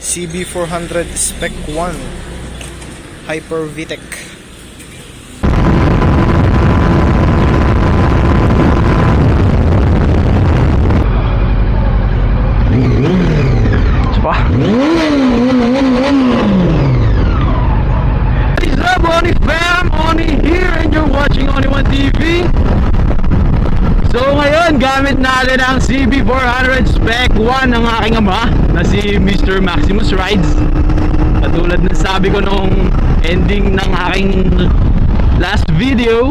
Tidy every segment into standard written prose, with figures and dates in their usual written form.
CB400 Spec 1 Hyper VTEC. What is up, Oni fam? Oni here and you're watching Oni One TV. So ngayon, gamit natin ang CB400 Spec 1 ng aking ama na si Mr. Maximus Rides. Katulad ng sabi ko nung ending ng aking last video,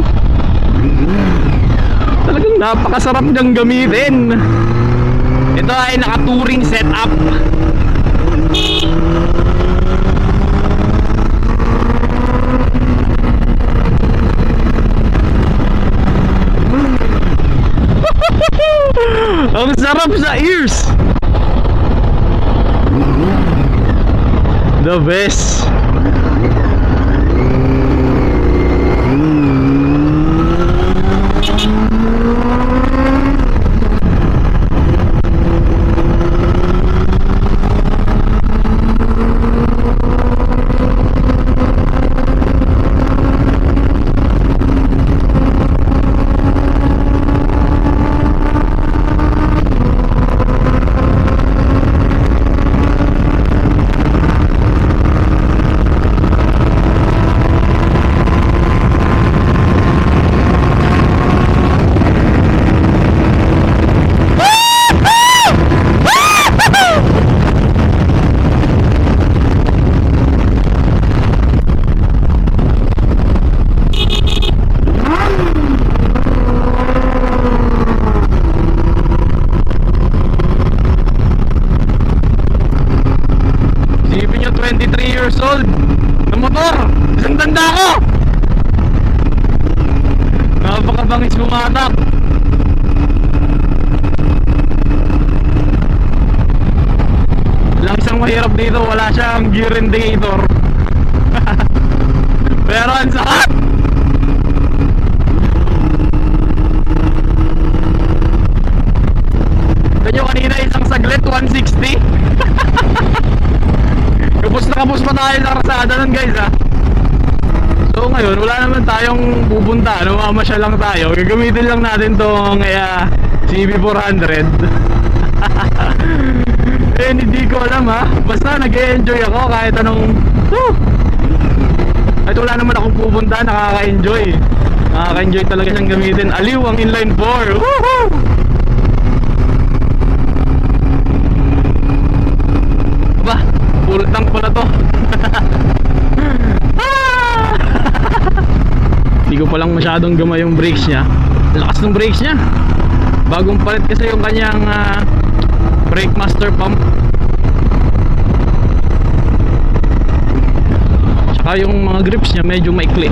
talagang napakasarap niyang gamitin. Ito ay naka-touring setup. Ang sarap sa ears. The best. Isipin nyo, 23 years old na motor, isang tanda ko. Napakabangis bumatak. Lang isang mahirap dito, wala siyang gear indicator. Pero ang sarap. Ganyo kanina isang saglit 160. Kapos pa tayo sa karsada nun, guys, ha. So ngayon wala naman tayong pupunta, mamamasya lang tayo. Gagamitin lang natin tong CB400. Hindi ko alam, ha. Basta nag-e-enjoy ako kahit anong kahit wala naman akong pupunta, nakaka-enjoy. Nakaka-enjoy talaga siyang gamitin. Aliw ang inline 4. Woohoo! Aba, full tank pala to. Hindi ko palang masyadong gamay yung brakes niya. Lakas ng brakes niya. Bagong palit kasi yung kanyang brake master pump. Tsaka yung mga grips niya medyo maikli.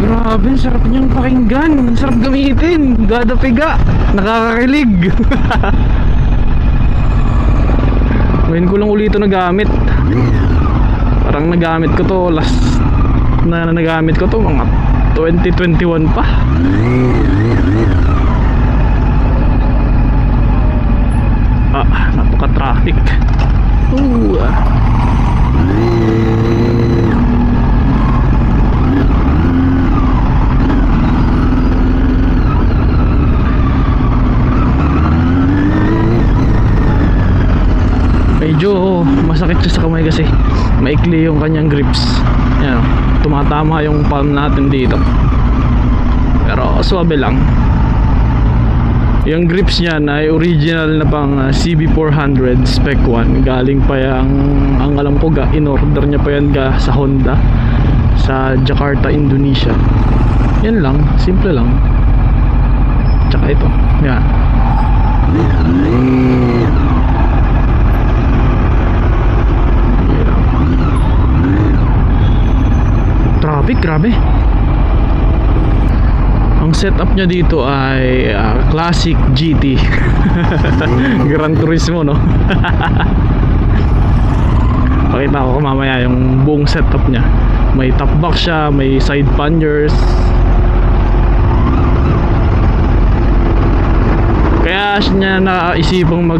Grabe, sarap niyang pakinggan. Sarap gamitin. Gada piga. Nakakakilig. Ngayon ko lang ulit ito nagamit. Parang nagamit ko to last na nagamit ko to mga 2021 pa. Napaka-traffic. Medyo masakit siya sa kamay kasi maikli yung kanyang grips. Yan, tumatama yung palm natin dito. Pero swabe lang. Yung grips niyan ay original na pang CB400 Spec 1. Galing pa yung, ang alam ko in-order niya pa yan sa Honda sa Jakarta, Indonesia. Yan lang, simple lang. Tsaka ito, yan. Traffic, grabe. Ang setup niya dito ay classic GT. Gran Turismo, no? Pakita ko mamaya yung buong setup niya. May top box siya, may side panniers. Kaya niya naisipang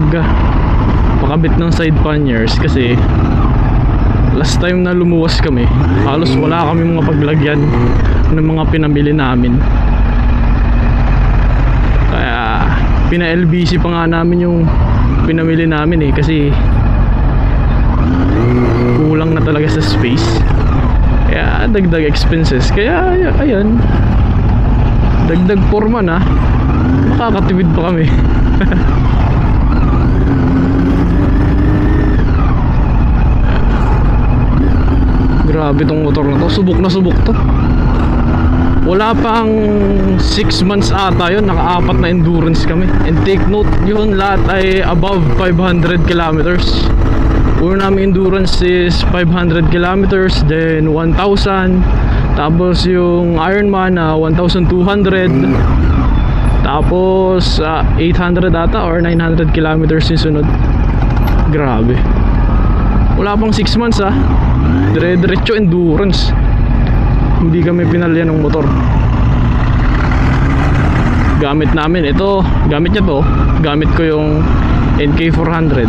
pakabit ng side panniers kasi last time na lumuwas kami, halos wala kami mga paglagyan ng mga pinamili namin. Kaya pina-LBC pa nga namin yung pinamili namin kasi kulang na talaga sa space. Kaya dagdag expenses. Kaya ayan, dagdag forma na, makakatipid pa kami. Grabe tong motor na to, subok na subok to. Wala pang 6 months ata yun, naka-4 na endurance kami. And take note, yun lahat ay above 500 kilometers. Una namin endurance is 500 kilometers, then 1,000. Tapos yung Ironman 1,200. Tapos 800 ata or 900 kilometers yung sunod. Grabe. Wala pang 6 months dire-diretso endurance. Hindi kami pinalyan ng motor. Gamit namin ito, gamit niya to. Gamit ko yung NK400.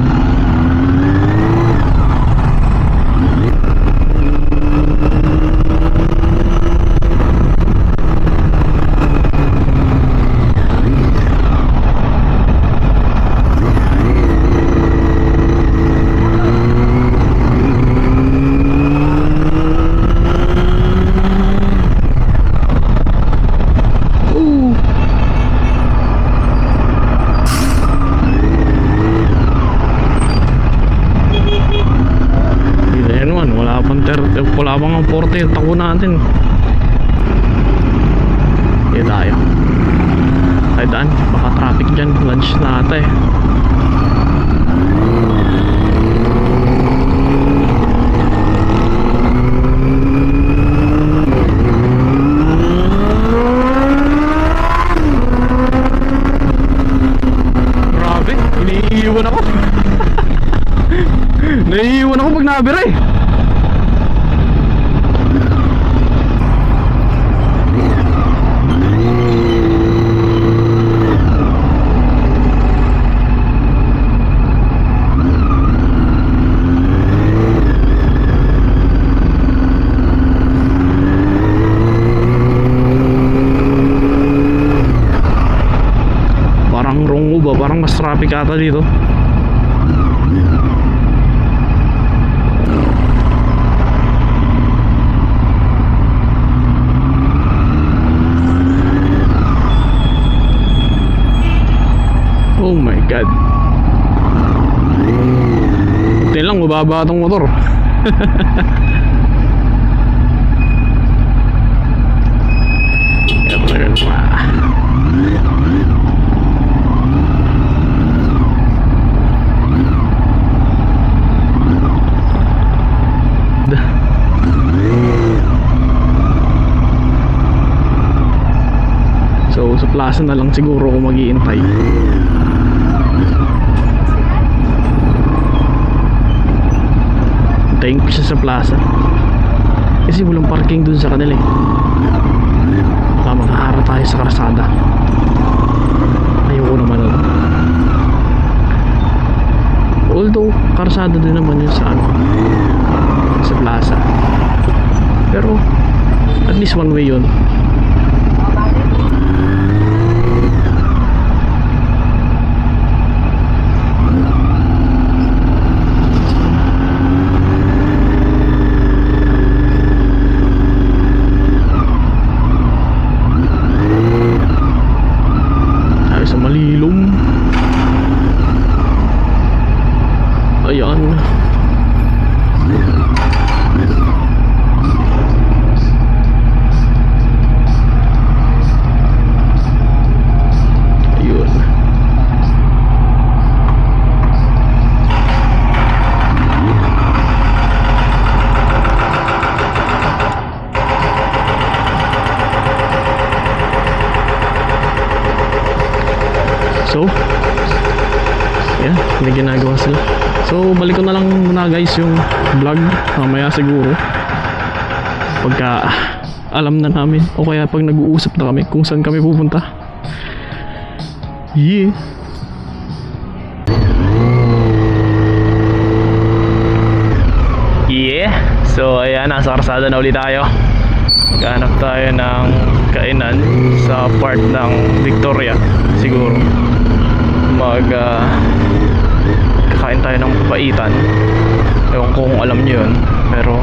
Wala bang ang 40 tako natin. Kaya tayo ay daan, baka traffic dyan. Lunch na ata Grabe, iniiwan ako. Naiiwan ako pag nabira parang mas traffic ata dito. Oh my god. Buti lang mababa tong motor. So sa plaza na lang siguro ako mag-iintay. Hintayin ko siya sa plaza kasi walang parking dun sa kanila baka makahara tayo sa karsada. Ayoko naman nun. Although karsada din naman yun sa sa plaza, pero at least one way yun. Tayo sa Malilog. Yan. Yun. So, yan, may ginagawa sila. So, balik ko na lang muna guys yung vlog. Mamaya siguro. Pagka alam na namin. O kaya pag nag-uusap na kami kung saan kami pupunta. Yeah. Yeah. So, ayan, nasa karsada na ulit tayo. Maghanap tayo ng kainan sa part ng Victoria. Siguro kakain tayo ng papaitan. Ewan ko kung alam nyo yun, pero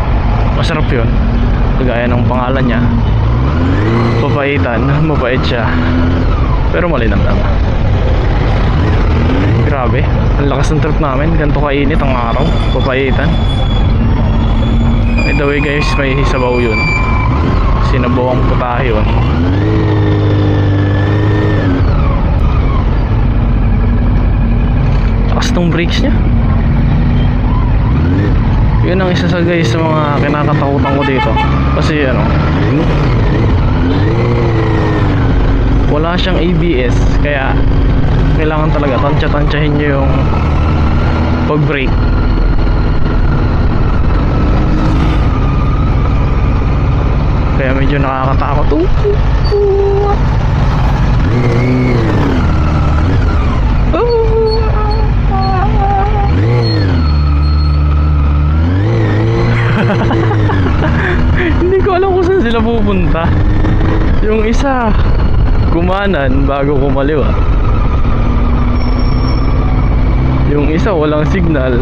masarap yun. Kagaya ng pangalan niya, papaitan. Mabait siya, pero malinamnam. Grabe, ang lakas ng trip namin. Ganito kainit ang araw. Papaitan. By the way guys, may sabaw yun. Sinabawang putahe yun. Takas tong brakes niya. Yun ang isa sa guys sa mga kinakatakutan ko dito. Kasi ano, wala siyang ABS. Kaya kailangan talaga tansya-tansyahin nyo yung pag-brake. Kaya medyo nakakatakot. Hindi ko alam kung saan sila pupunta. Yung isa kumanan bago kumaliwa. Yung isa walang signal.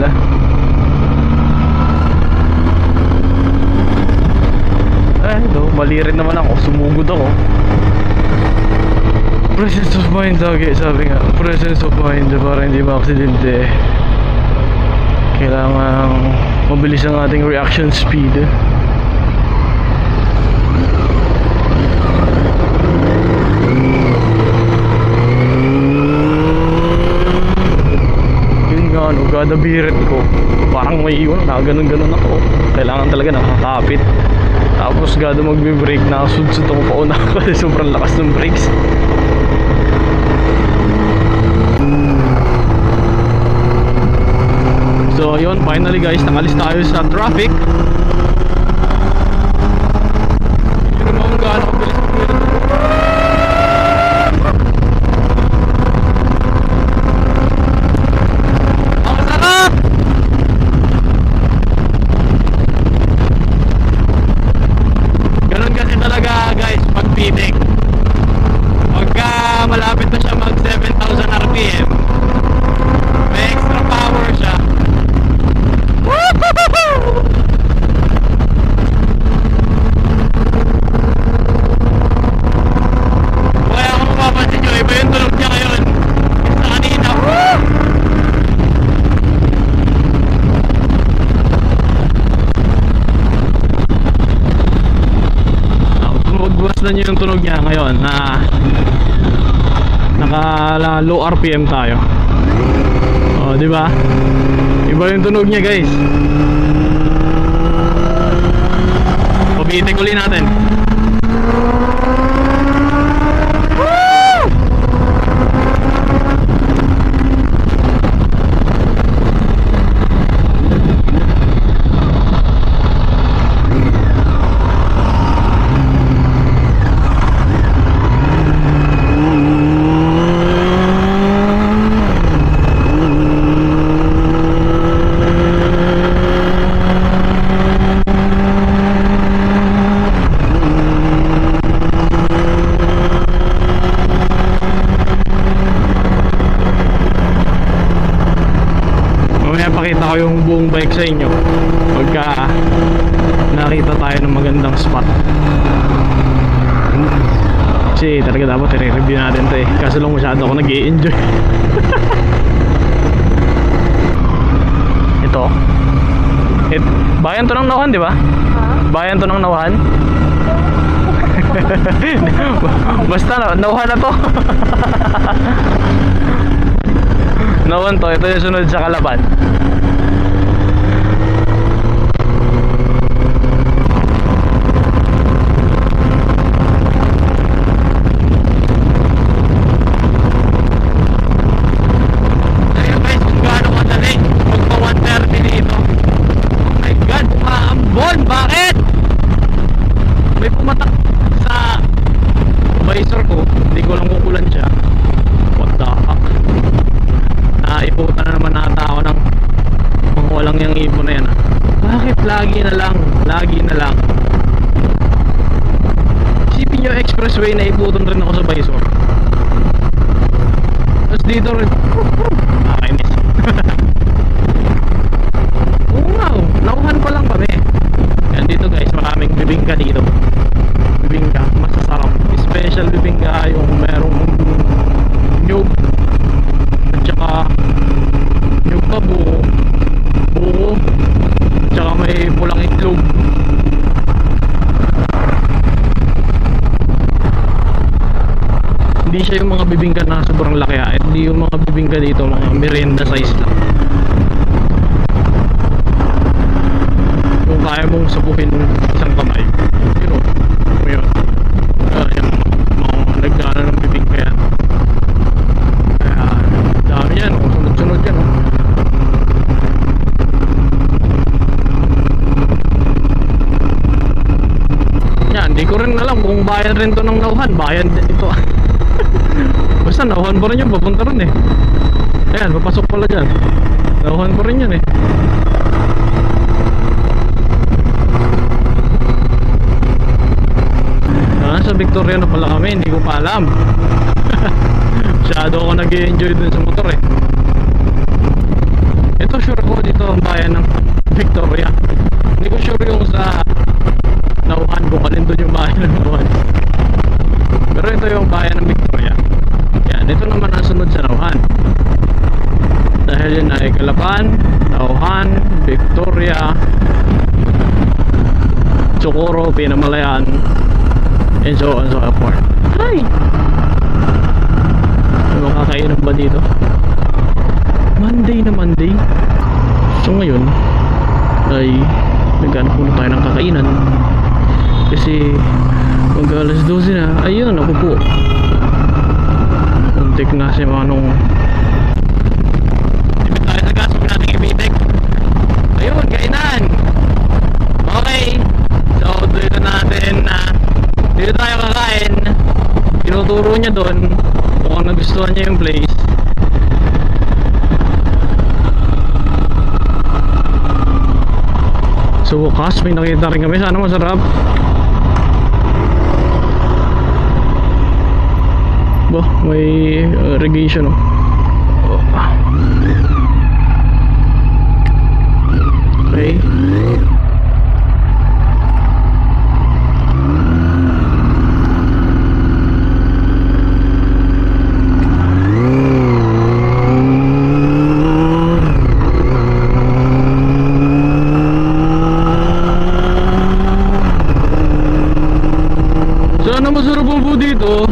Mali rin naman ako. Sumugod ako. Presence of mind sabi nga. Presence of mind para hindi ma-aksidente. Kailangan mabilis ang ating reaction speed. Yun nga ano, gada birit ko. Parang may iwan na ganun-ganun ako. Kailangan talaga nakakapit. Tapos gado magbe-brake, nakasudsud ako pauna kasi sobrang lakas ng brakes. So yun, finally guys, nakalis tayo sa traffic. Yun naman kung gaano kabilis ang bilis. Ang sarap! Ganun kasi talaga guys pag pitik. Pagka malapit na siya mag 7,000 RPM, may extra power siya. Kaya kung mapapansin nyo, iba yung tunog niya ngayon sa kanina. Magbuwas na nyo yung tunog niya ngayon na naka low RPM tayo. O, di ba? Iba yung tunog niya, guys. Pabitik uli natin. Pakita ko yung buong bike sa inyo pagka nakita tayo ng magandang spot. Kasi talaga dapat i-review natin ito eh. Kaso lang masyado ako nag-i-enjoy. Ito Bayan to ng Nauhan, di ba? Bayan to ng Nauhan. Basta Nauhan na to. Nauhan to, ito yung sunod sa Kalaban. Ayun guys, kung gaano kadali magpa 130 dito. Oh my god, maambon! Bakit? May pumatak sa visor ko, hindi ko lang kukulan siya. What the fuck? Naiputan na naman nata ako ng mga walang yung ibon na yan ah. Bakit lagi na lang? Isipin nyo expressway na iputan rin ako sa visor. Tapos dito rin nakainis. Oo nga oh, Nauhan pa lang kami. Yan dito guys, maraming bibingka dito. Bibingka, masasarap. Special bibingka yung merong nyug at saka nyug pa buo at saka may pulang itlog. Hindi siya yung mga bibingka na sobrang laki ha. Hindi yung mga bibingka dito, mga merienda size lang. Kung kaya mong sabukin isang kamay, yun o, yun. Yung mga nagkana ng bibingka yan. Kaya dami yan o, sunod-sunod yan o. Yan, di ko rin alam kung bayan rin to ng Nauhan. Bayan din ito. Basta Nauhan pa rin yun, papunta rin eh. Ayan, papasok pala dyan. Nauhan pa rin yan eh. Sa Victoria na pala kami, hindi ko pa alam. Masyado ako nag-enjoy dun sa motor eh. Ito sure ko dito ang bayan ng Victoria. Hindi ko sure yung sa Nauhan kung alin dun yung bayan ng Nauhan. Pero ito yung bayan ng Victoria. Yan, ito naman ang sunod sa Nauhan. Dahil yun ay Kalaban, Nauhan, Victoria, Socorro, Pinamalayan, and so on and so forth. Hi! May makakainan ba dito? Monday na Monday. So ngayon ay naghanap muna tayo ng kakainan kasi mag alas 12 na. Ayun, ako po muntik na si Manong. Tipid tayo sa gas, huwag natin ibitik. Ayun, kainan. Okay, so dito natin na dito tayo kakain. Tinuturo niya doon. Mukhang nagustuhan niya yung place. So wakas, may nakita rin kami. Sana masarap. Bah, may irrigation oh. Okay. Sana masarap ang food dito.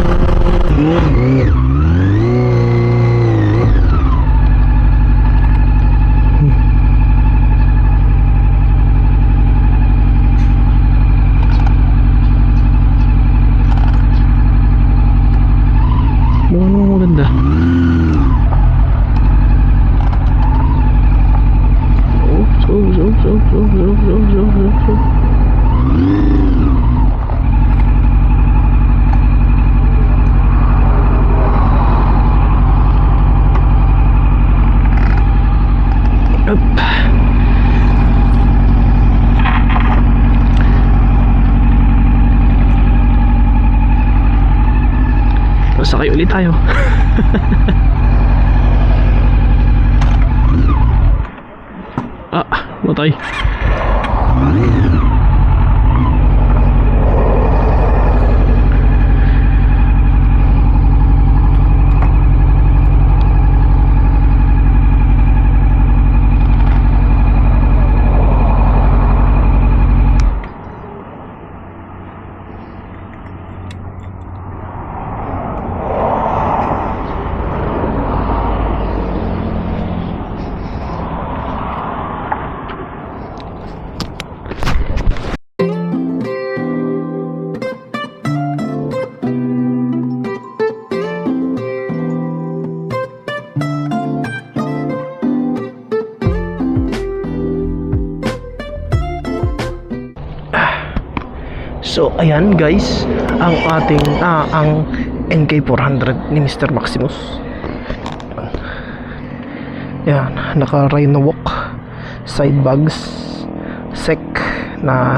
Mukhang maganda. Sakay ulit tayo. Matay. So ayan guys, ang ating ang NK400 ni Mr. Maximus. Yan, naka Rhino-Walk, side bags, sec na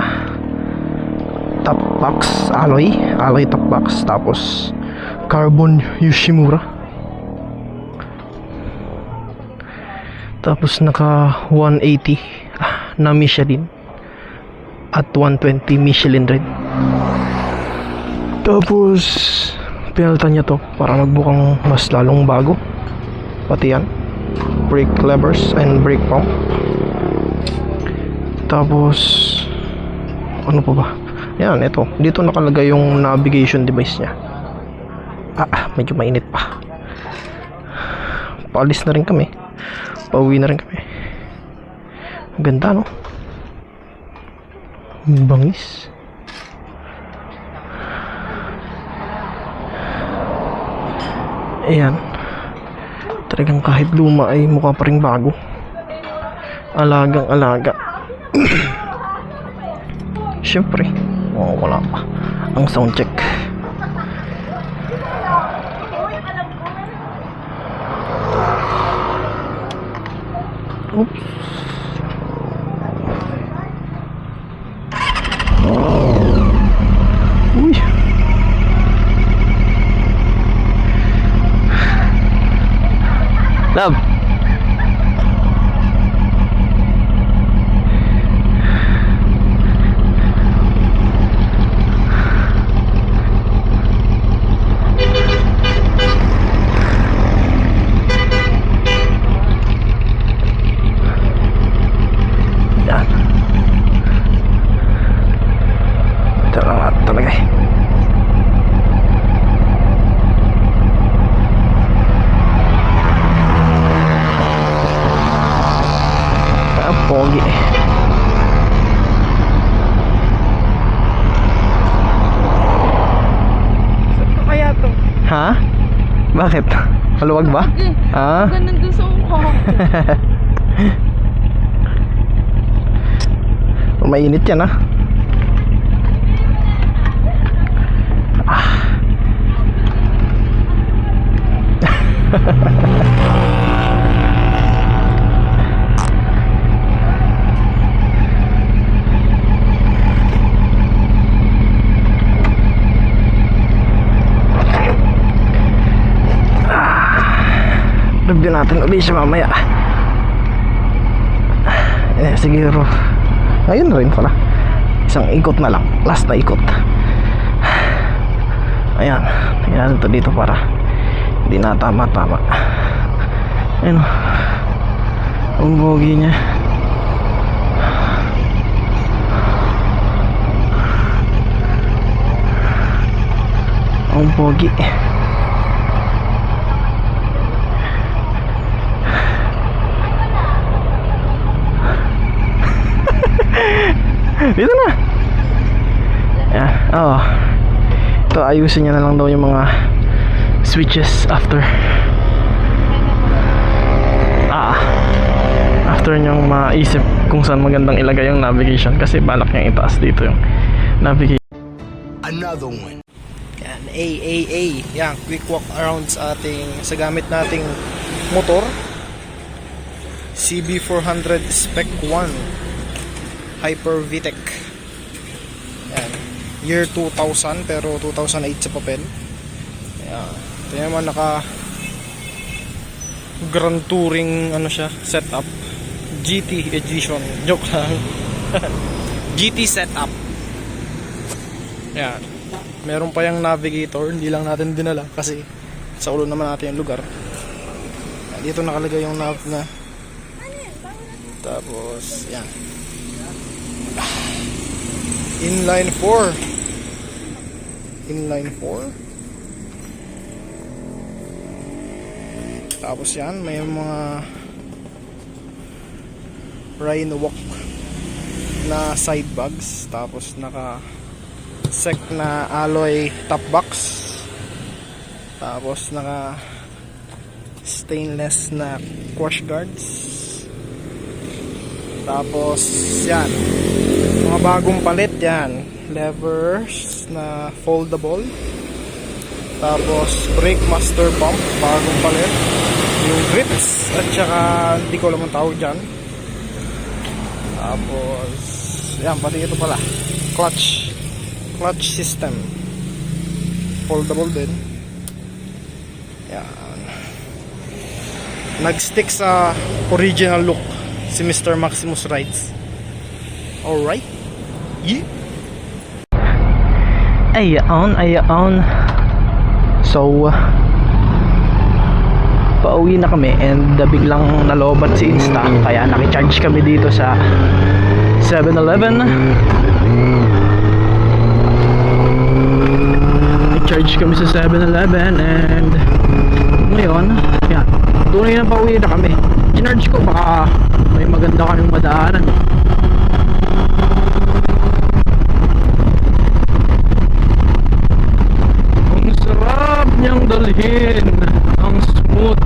top box, alloy top box, tapos carbon Yoshimura, tapos naka 180 na Michelin at 120 Michelin red. Tapos pinalitan niya to para magbukang mas lalong bago, pati yan brake levers and brake pump. Tapos ano pa ba, yan, ito dito nakalagay yung navigation device niya. Medyo mainit pa, paalis na rin kami, pauwi na rin kami. Ang ganda, no? Bangis. Ayan, talagang kahit luma ay mukha pa rin bago, alagang alaga. Siyempre wala pa ang sound check. Oops. Uy. Love. Yan. Ito lang talaga eh. Pogi. Saan ka kaya to? Ha? Bakit? Maluwag ba? Ganun doon sa mukha. Mainit yan review natin ulit siya mamaya. Siguro ngayon rin pala, isang ikot na lang, last na ikot. Ayan, tingnan ito dito para hindi na tama-tama. Ayun, ang bogi niya. Ang bogi. Dito na. Yan. Ito, ayusin niya na lang daw yung mga switches after niyang maisip kung saan magandang ilagay yung navigation, kasi balak niyang itaas dito yung navigation. Another one. Yan, yan, quick walk around sa gamit nating motor, CB400 Spec 1 Hyper VTEC. Yan, year 2000 pero 2008 sa papel. Yan, ito naman naka Grand Touring siya, setup GT edition, joke lang. GT setup. Yan, meron pa yung navigator, hindi lang natin dinala kasi sa ulo naman natin yung lugar. Yan, dito nakalagay yung nav na. Tapos yan, inline 4. Tapos yan, may mga Rhino-Walk na side bags. Tapos naka sec na alloy top box. Tapos naka stainless na crash guards. Tapos yan, mga bagong palit yan, levers na foldable. Tapos brake master pump, bagong palit. Yung grips at saka hindi ko alam ang tawag dyan. Tapos yan, pati ito pala, clutch system, foldable din. Yan, nag-stick sa original look si Mr. Maximus Rides. Alright, yeah. Ayan. So pauwi na kami and biglang nalobat si Insta, kaya nakicharge kami dito sa 7-Eleven. Nakicharge kami sa 7-Eleven and ngayon, yan, tunay na pauwi na kami. Ginarge ko, baka may maganda kaming madaanan. Ang sarap niyang dalhin, ang smooth.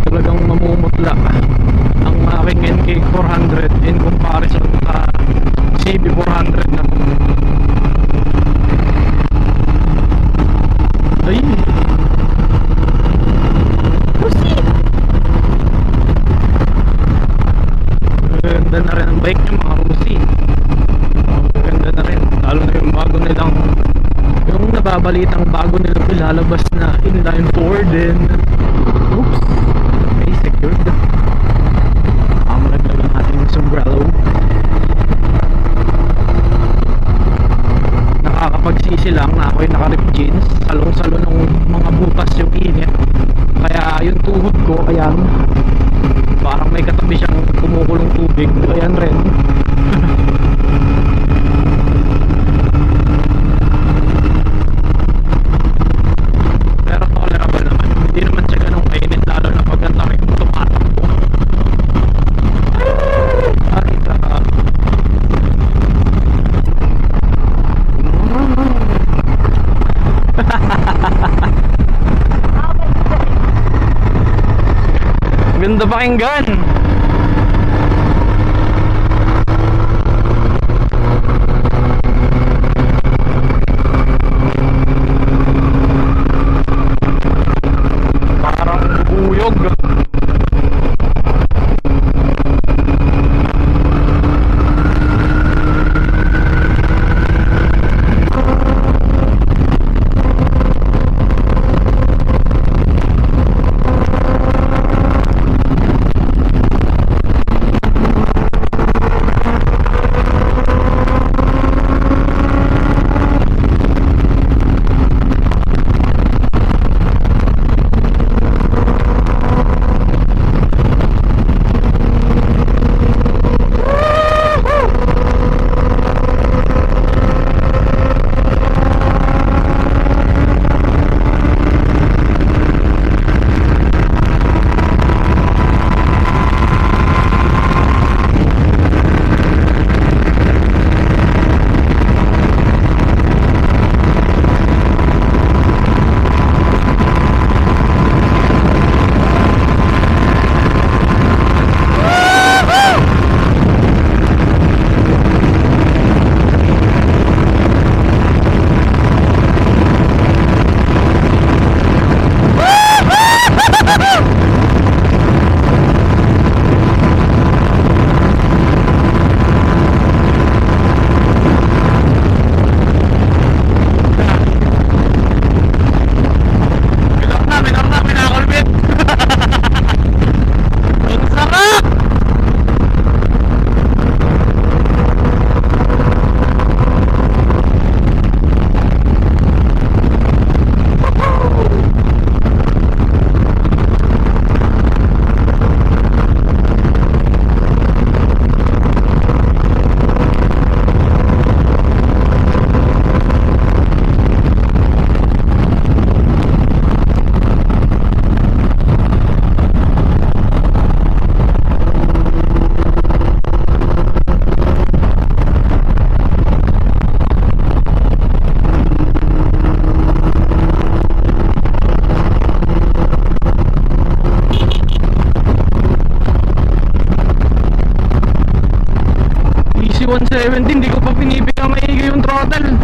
Talagang mamumutla ang aking NK 400 in comparison sa CB 400 na to. Ay, ganda na rin ang bike niya, mga Rusi. Ganda na rin, lalo na yung bago nilang, yung nababalitang bago nilang ilalabas na inline 4 din. Oops, okay, secured. Malaglag ang ating sombrero. Nakakapagsisi lang na ako'y naka-rip jeans, salong-salo ng mga butas yung init, kaya yung tuhod ko, ayan, parang may katabi siyang kumukulong tubig. Ayan rin. Pero tolerable naman. Hindi naman siya ganong mainit, lalo na pag ang lamig tumatakbo. Ay, sarap. Ganda pakinggan. Parang bubuyog. RC 170, hindi ko pa pinipiga maigi yung throttle.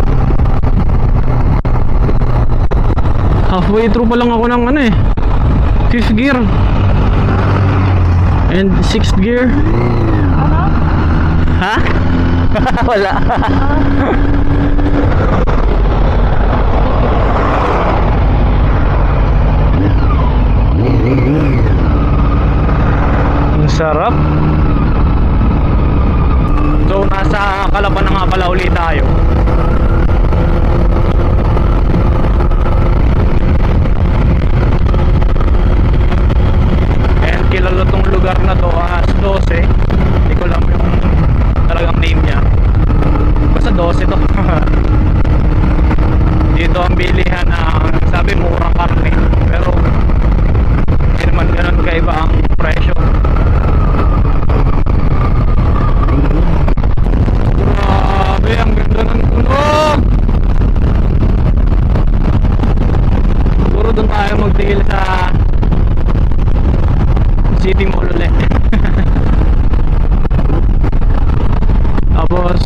Halfway through pa lang ako ng ano eh, 5th gear and 6th gear. Ha? Wala. Ang sarap. So nasa Calapan na nga pala ulit tayo. And kilala tong lugar na to as 12. Hindi ko alam yung talagang name niya. Basta 12 to. Dito ang bilihan ng sabi murang karne. Pero hindi naman ganun kaiba ang presyo. Grabe, ang ganda ng tunog. Siguro doon tayo magtigil sa City Mall ulit. Tapos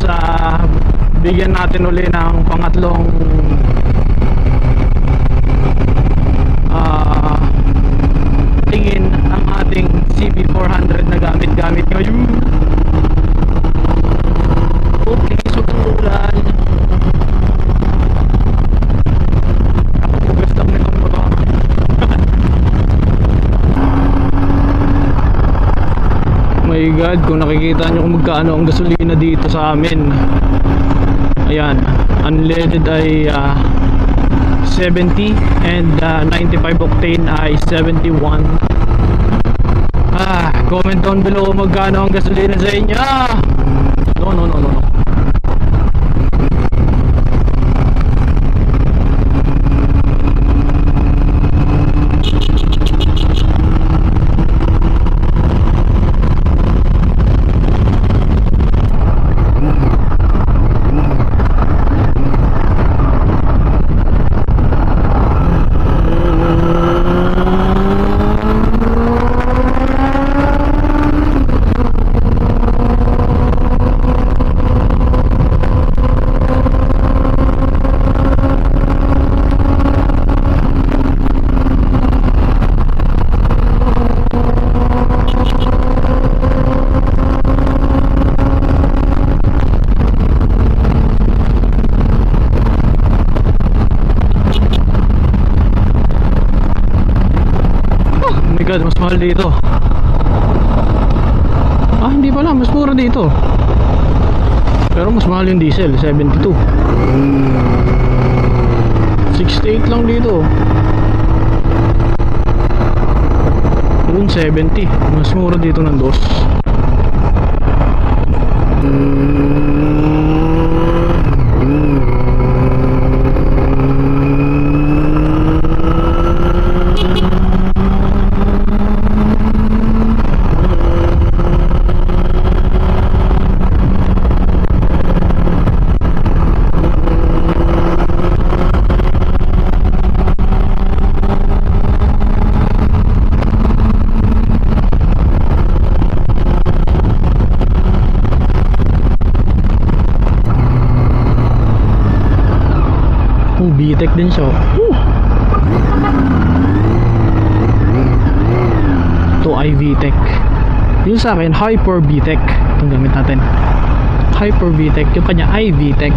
bigyan natin uli ng pangatlong tingin ang ating CB400 na gamit-gamit ngayon. Oh please, huwag kang ulan. Nakapugas lang nitong motor. My God, kung nakikita nyo kung magkano ang gasolina dito sa amin. Ayan, unleaded ay 70 and 95 octane ay 71. Comment down below kung magkano ang gasolina sa inyo. No. God, mas mahal dito. Hindi pala, mas mura dito. Pero mas mahal yung diesel, 72. 68 lang dito. Doon 70. Mas mura dito ng dos. VTEC din siya. Ito ay VTEC. Yung sa akin, Hyper VTEC. Itong gamit natin. Hyper VTEC. Yung kanya ay VTEC.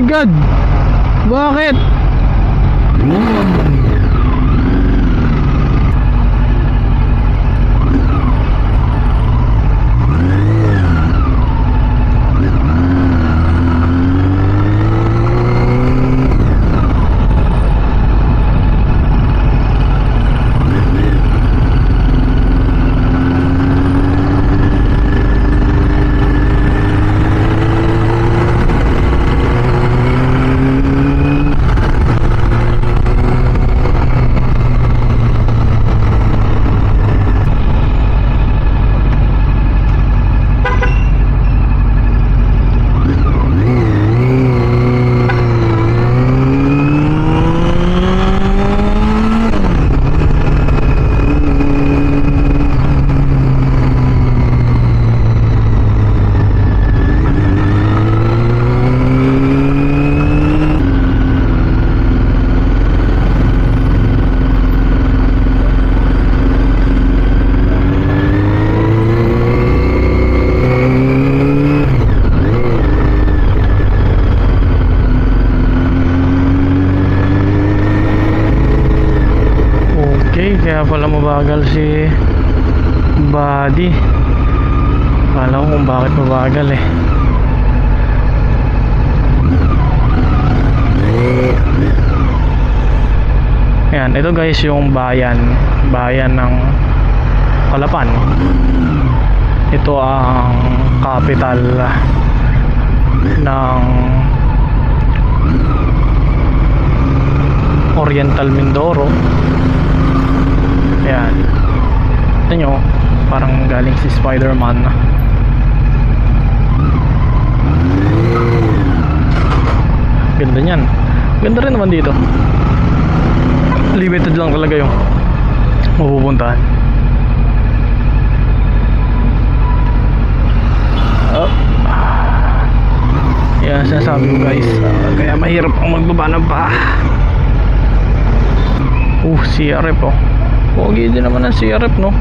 God! Bakit? Kaya pala mabagal si Buddy. Akala ko kung bakit mabagal eh. Ayan, ito guys yung bayan ng Calapan. Ito ang capital ng Oriental Mindoro. Ayan. Ito nyo, parang galing si Spider-Man. Ganda nyan. Ganda rin naman dito. Limited lang talaga yung mapupuntahan. Oh. Yan, sinasabi ko guys. Kaya mahirap ang magbaba ng pa. CRF oh. Pogi din naman ang CRF no.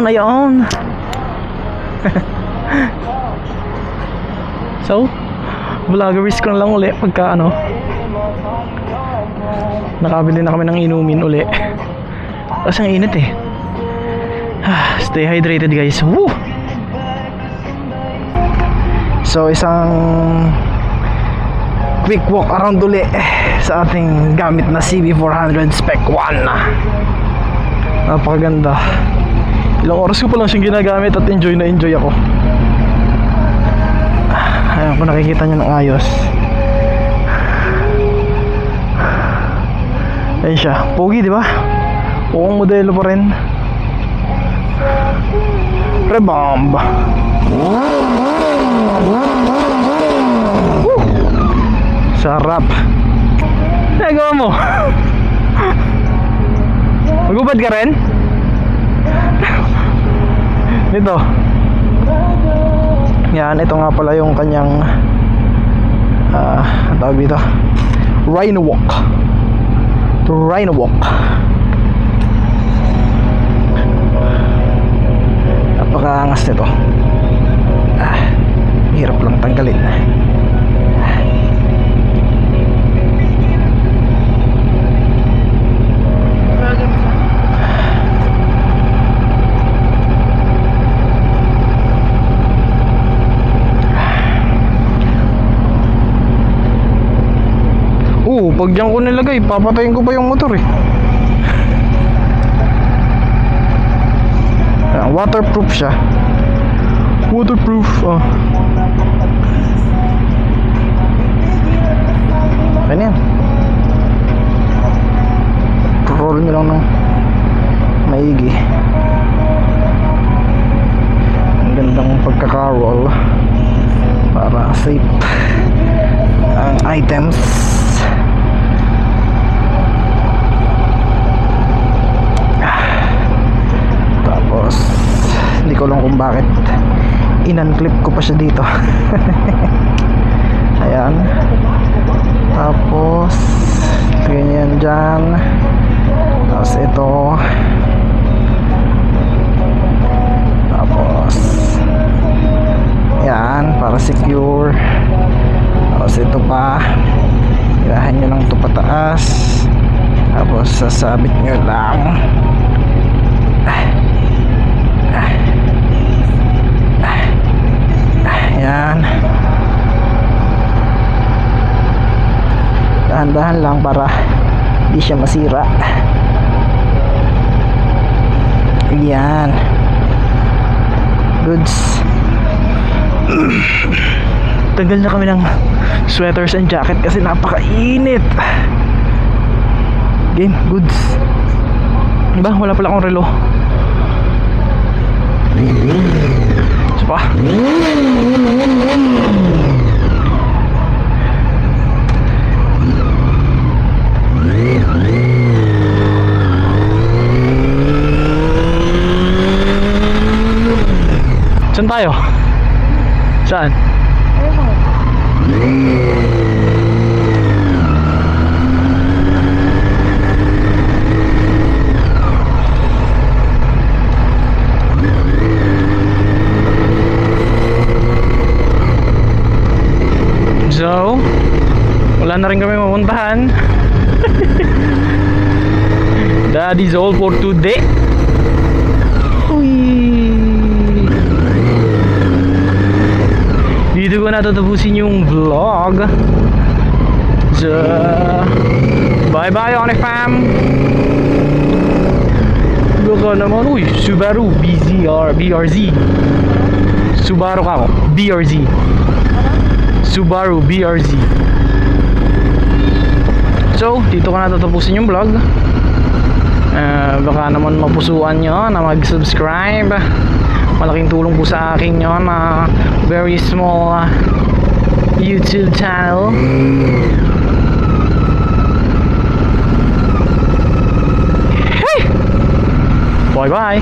Ayaon. So, vloggeries ko na lang uli pagka ano, nakabili na kami ng inumin uli. Kasi ang init eh. Stay hydrated guys. Woo! So isang quick walk around uli sa ating gamit na CB400 Spec 1. Napakaganda. Ilang oras ko pa lang siyang ginagamit at enjoy na enjoy ako. Ayan, kung nakikita nyo ng ayos. Ayan siya, pogi di ba? Buong modelo pa rin. Rebomb. Sarap. Nagawa mo. Magubad ka rin? Ito. Yan, ito nga pala yung kanyang ang tawag dito, Rhino Walk. Rhino Walk. Napakaangas nito. Hirap lang tanggalin. Pag diyan ko nilagay, papatayin ko pa yung motor eh. Waterproof siya. Waterproof. Ganyan. Roll nyo lang ng maigi. Ang gandang pagkaka-roll para safe ang items. Tapos hindi ko lang kung bakit in-unclip ko pa siya dito. Ayan. Tapos ganyan dyan. Tapos ito. Tapos yan, para secure. Tapos ito pa, ilahan nyo lang ito pataas. Tapos sasabit nyo lang. Yan. Dahan-dahan lang para hindi siya masira. Yan. Goods. Tanggal na kami ng sweaters and jacket kasi napakainit. Game, goods. Diba? Wala pala akong relo. So pa. Saan tayo? Saan? So, wala na rin kami mapuntahan. That is all for today. Dito ko natatapusin yung vlog. So, bye bye on fam. Baka naman, uy, Subaru BRZ. Subaru ka ako, BRZ. Subaru BRZ. So, dito ko natatapusin yung vlog. Baka naman mapusuan nyo na mag-subscribe. Malaking tulong po sa akin yun. Very small YouTube channel. Hey! Bye bye!